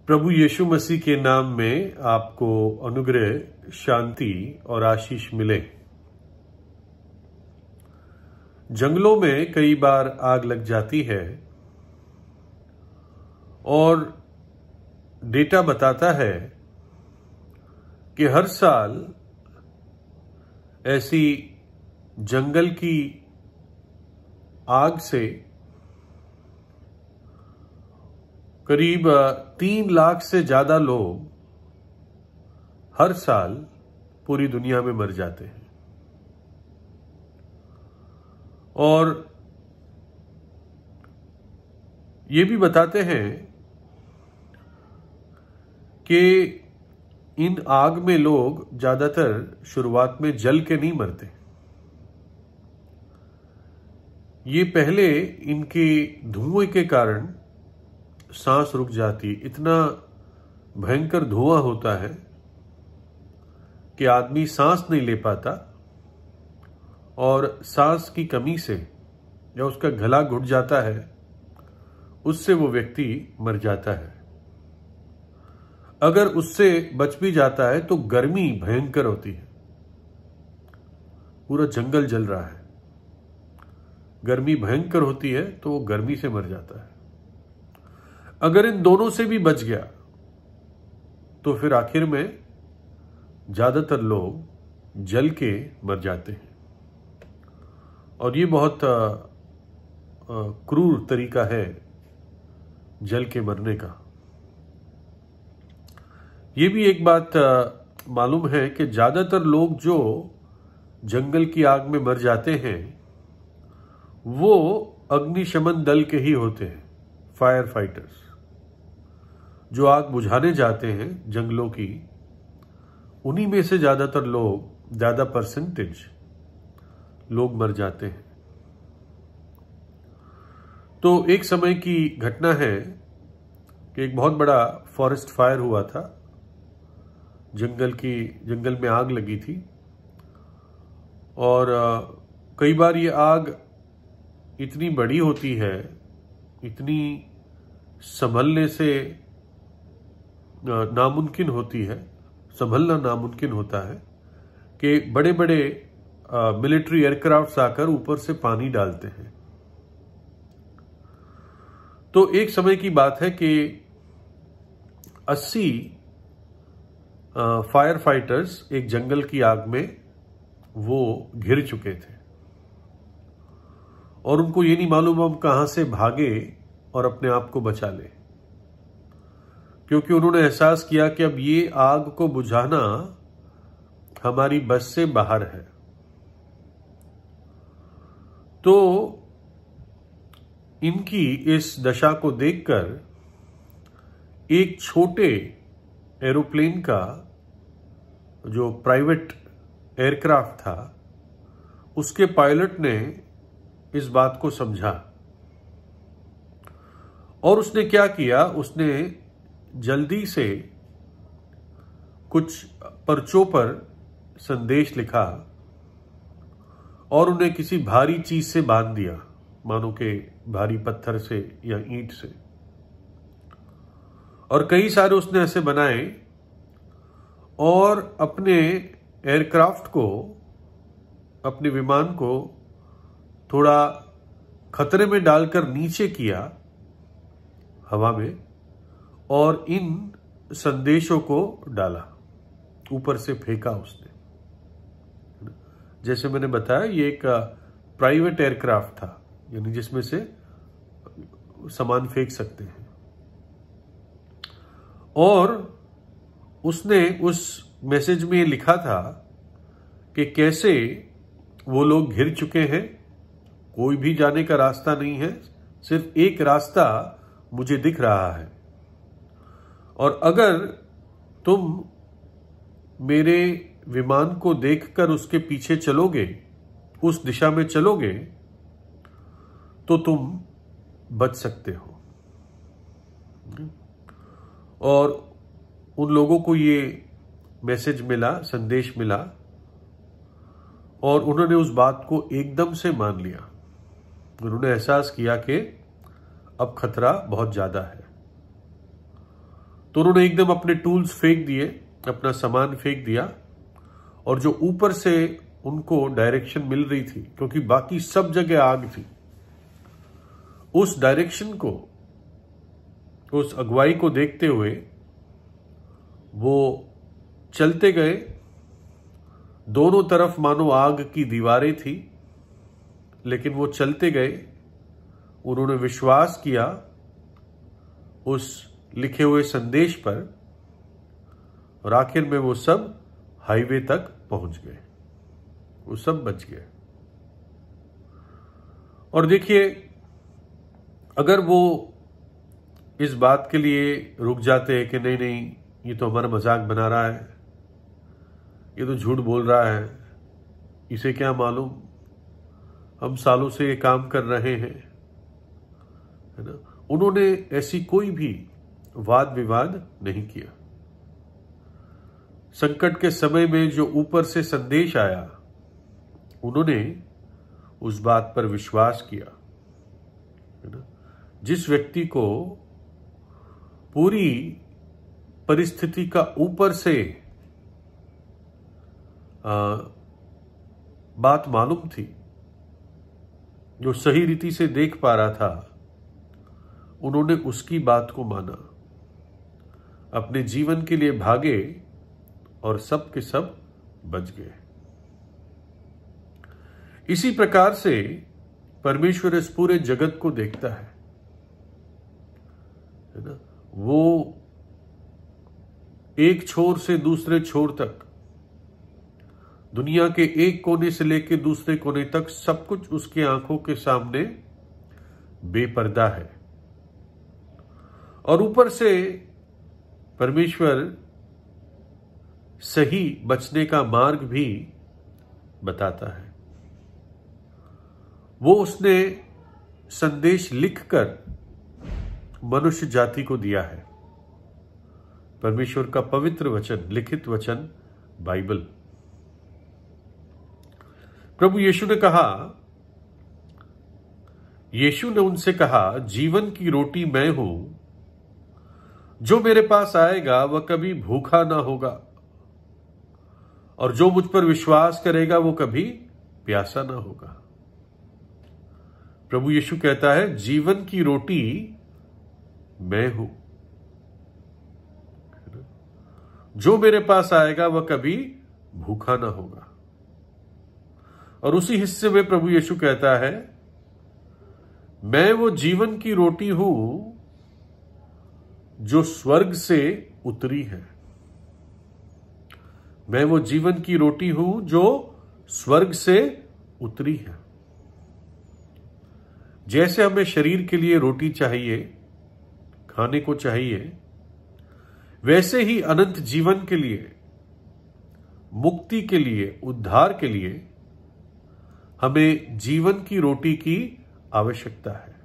प्रभु यीशु मसीह के नाम में आपको अनुग्रह, शांति और आशीष मिले। जंगलों में कई बार आग लग जाती है और डेटा बताता है कि हर साल ऐसी जंगल की आग से करीब 3 लाख से ज्यादा लोग हर साल पूरी दुनिया में मर जाते हैं। और ये भी बताते हैं कि इन आग में लोग ज्यादातर शुरुआत में जल के नहीं मरते। ये पहले इनके धुएं के कारण सांस रुक जाती। इतना भयंकर धुआं होता है कि आदमी सांस नहीं ले पाता और सांस की कमी से या उसका गला घुट जाता है, उससे वो व्यक्ति मर जाता है। अगर उससे बच भी जाता है तो गर्मी भयंकर होती है। पूरा जंगल जल रहा है, गर्मी भयंकर होती है तो वो गर्मी से मर जाता है। अगर इन दोनों से भी बच गया तो फिर आखिर में ज्यादातर लोग जल के मर जाते हैं। और ये बहुत क्रूर तरीका है जल के मरने का। ये भी एक बात मालूम है कि ज्यादातर लोग जो जंगल की आग में मर जाते हैं वो अग्निशमन दल के ही होते हैं, फायर फाइटर्स, जो आग बुझाने जाते हैं जंगलों की। उन्हीं में से ज्यादातर लोग, ज्यादा परसेंटेज लोग मर जाते हैं। तो एक समय की घटना है कि एक बहुत बड़ा फॉरेस्ट फायर हुआ था। जंगल में आग लगी थी और कई बार ये आग इतनी बड़ी होती है, इतनी संभलने से नामुमकिन होती है, संभलना नामुमकिन होता है कि बड़े बड़े मिलिट्री एयरक्राफ्ट्स आकर ऊपर से पानी डालते हैं। तो एक समय की बात है कि 80 फायर फाइटर्स एक जंगल की आग में वो घिर चुके थे और उनको ये नहीं मालूम हम कहां से भागे और अपने आप को बचा ले, क्योंकि उन्होंने एहसास किया कि अब ये आग को बुझाना हमारी बस से बाहर है। तो इनकी इस दशा को देखकर एक छोटे एरोप्लेन का जो प्राइवेट एयरक्राफ्ट था, उसके पायलट ने इस बात को समझा और उसने क्या किया, उसने जल्दी से कुछ पर्चों पर संदेश लिखा और उन्हें किसी भारी चीज से बांध दिया, मानो के भारी पत्थर से या ईंट से। और कई सारे उसने ऐसे बनाए और अपने एयरक्राफ्ट को, अपने विमान को थोड़ा खतरे में डालकर नीचे किया हवा में और इन संदेशों को डाला, ऊपर से फेंका उसने। जैसे मैंने बताया ये एक प्राइवेट एयरक्राफ्ट था, यानी जिसमें से सामान फेंक सकते हैं। और उसने उस मैसेज में लिखा था कि कैसे वो लोग घिर चुके हैं, कोई भी जाने का रास्ता नहीं है, सिर्फ एक रास्ता मुझे दिख रहा है और अगर तुम मेरे विमान को देखकर उसके पीछे चलोगे, उस दिशा में चलोगे, तो तुम बच सकते हो। और उन लोगों को ये मैसेज मिला, संदेश मिला और उन्होंने उस बात को एकदम से मान लिया। उन्होंने एहसास किया कि अब खतरा बहुत ज्यादा है। तो उन्होंने एकदम अपने टूल्स फेंक दिए, अपना सामान फेंक दिया, और जो ऊपर से उनको डायरेक्शन मिल रही थी, क्योंकि बाकी सब जगह आग थी, उस डायरेक्शन को, उस अगुवाई को देखते हुए वो चलते गए। दोनों तरफ मानो आग की दीवारें थी, लेकिन वो चलते गए। उन्होंने विश्वास किया उस लिखे हुए संदेश पर, और आखिर में वो सब हाईवे तक पहुंच गए, वो सब बच गए। और देखिए, अगर वो इस बात के लिए रुक जाते हैं कि नहीं नहीं, ये तो हमारा मजाक बना रहा है, ये तो झूठ बोल रहा है, इसे क्या मालूम, हम सालों से ये काम कर रहे हैं, है ना, उन्होंने ऐसी कोई भी वाद विवाद नहीं किया। संकट के समय में जो ऊपर से संदेश आया, उन्होंने उस बात पर विश्वास किया, है ना। जिस व्यक्ति को पूरी परिस्थिति का ऊपर से बात मालूम थी, जो सही रीति से देख पा रहा था, उन्होंने उसकी बात को माना, अपने जीवन के लिए भागे और सब के सब बच गए। इसी प्रकार से परमेश्वर इस पूरे जगत को देखता है ना। वो एक छोर से दूसरे छोर तक, दुनिया के एक कोने से लेकर दूसरे कोने तक, सब कुछ उसकी आंखों के सामने बेपर्दा है। और ऊपर से परमेश्वर सही बचने का मार्ग भी बताता है। वो उसने संदेश लिखकर मनुष्य जाति को दिया है, परमेश्वर का पवित्र वचन, लिखित वचन, बाइबल। प्रभु यीशु ने उनसे कहा, जीवन की रोटी मैं हूं, जो मेरे पास आएगा वह कभी भूखा ना होगा, और जो मुझ पर विश्वास करेगा वो कभी प्यासा ना होगा। प्रभु यीशु कहता है, जीवन की रोटी मैं हूं, जो मेरे पास आएगा वह कभी भूखा ना होगा। और उसी हिस्से में प्रभु यीशु कहता है, मैं वो जीवन की रोटी हूं जो स्वर्ग से उतरी है। मैं वो जीवन की रोटी हूं जो स्वर्ग से उतरी है। जैसे हमें शरीर के लिए रोटी चाहिए, खाने को चाहिए, वैसे ही अनंत जीवन के लिए, मुक्ति के लिए, उद्धार के लिए हमें जीवन की रोटी की आवश्यकता है।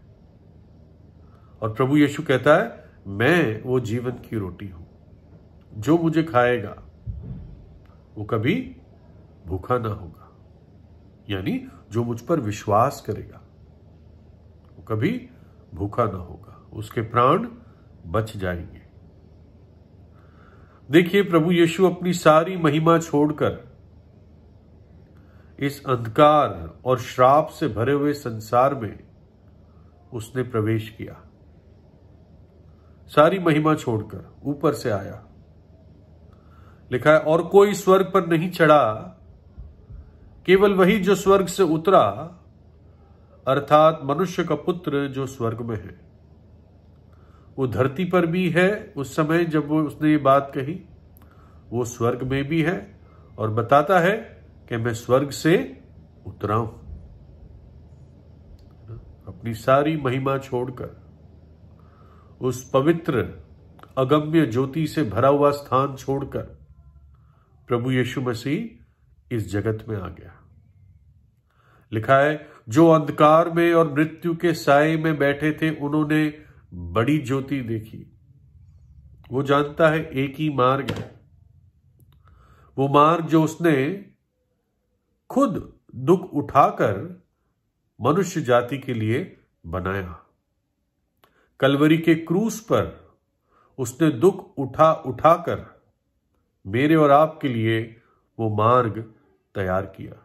और प्रभु यीशु कहता है, मैं वो जीवन की रोटी हूं, जो मुझे खाएगा वो कभी भूखा ना होगा। यानी जो मुझ पर विश्वास करेगा वो कभी भूखा ना होगा, उसके प्राण बच जाएंगे। देखिए, प्रभु यीशु अपनी सारी महिमा छोड़कर इस अंधकार और श्राप से भरे हुए संसार में उसने प्रवेश किया। सारी महिमा छोड़कर ऊपर से आया। लिखा है, और कोई स्वर्ग पर नहीं चढ़ा, केवल वही जो स्वर्ग से उतरा, अर्थात मनुष्य का पुत्र जो स्वर्ग में है। वो धरती पर भी है उस समय जब उसने ये बात कही, वो स्वर्ग में भी है, और बताता है कि मैं स्वर्ग से उतरा हूं। अपनी सारी महिमा छोड़कर उस पवित्र अगम्य ज्योति से भरा हुआ स्थान छोड़कर प्रभु यीशु मसीह इस जगत में आ गया। लिखा है, जो अंधकार में और मृत्यु के साए में बैठे थे, उन्होंने बड़ी ज्योति देखी। वो जानता है एक ही मार्ग है, वो मार्ग जो उसने खुद दुख उठाकर मनुष्य जाति के लिए बनाया। कलवरी के क्रूस पर उसने दुख उठा उठाकर मेरे और आपके लिए वो मार्ग तैयार किया।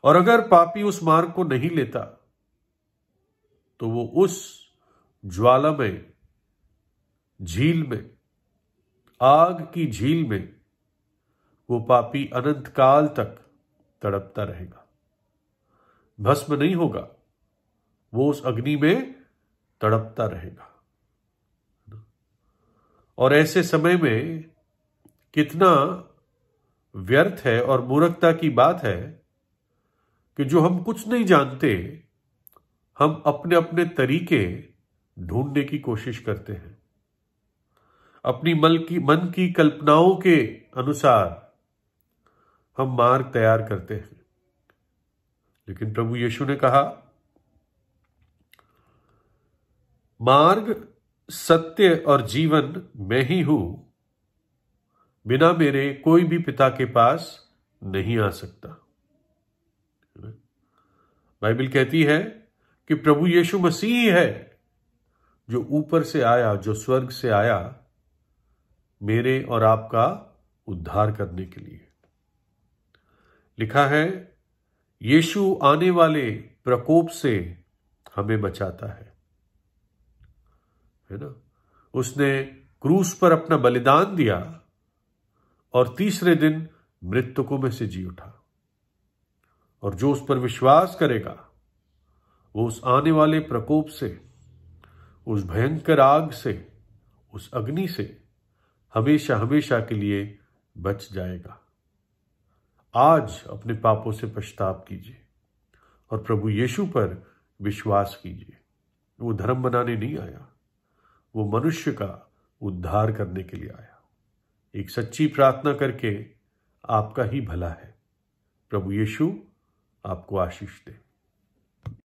और अगर पापी उस मार्ग को नहीं लेता तो वो उस ज्वालामय झील में, आग की झील में, वो पापी अनंत काल तक तड़पता रहेगा, भस्म नहीं होगा, वो उस अग्नि में तड़पता रहेगा। और ऐसे समय में कितना व्यर्थ है और मूर्खता की बात है कि जो हम कुछ नहीं जानते, हम अपने अपने तरीके ढूंढने की कोशिश करते हैं, अपनी मन की कल्पनाओं के अनुसार हम मार्ग तैयार करते हैं। लेकिन प्रभु यीशु ने कहा, मार्ग, सत्य और जीवन मैं ही हूं, बिना मेरे कोई भी पिता के पास नहीं आ सकता। बाइबल कहती है कि प्रभु यीशु मसीह है जो ऊपर से आया, जो स्वर्ग से आया मेरे और आपका उद्धार करने के लिए। लिखा है, यीशु आने वाले प्रकोप से हमें बचाता है ना। उसने क्रूस पर अपना बलिदान दिया और तीसरे दिन मृतकों में से जी उठा। और जो उस पर विश्वास करेगा वो उस आने वाले प्रकोप से, उस भयंकर आग से, उस अग्नि से हमेशा हमेशा के लिए बच जाएगा। आज अपने पापों से पश्चाताप कीजिए और प्रभु यीशु पर विश्वास कीजिए। वो धर्म बनाने नहीं आया, वो मनुष्य का उद्धार करने के लिए आया। एक सच्ची प्रार्थना करके आपका ही भला है। प्रभु यीशु आपको आशीष दे।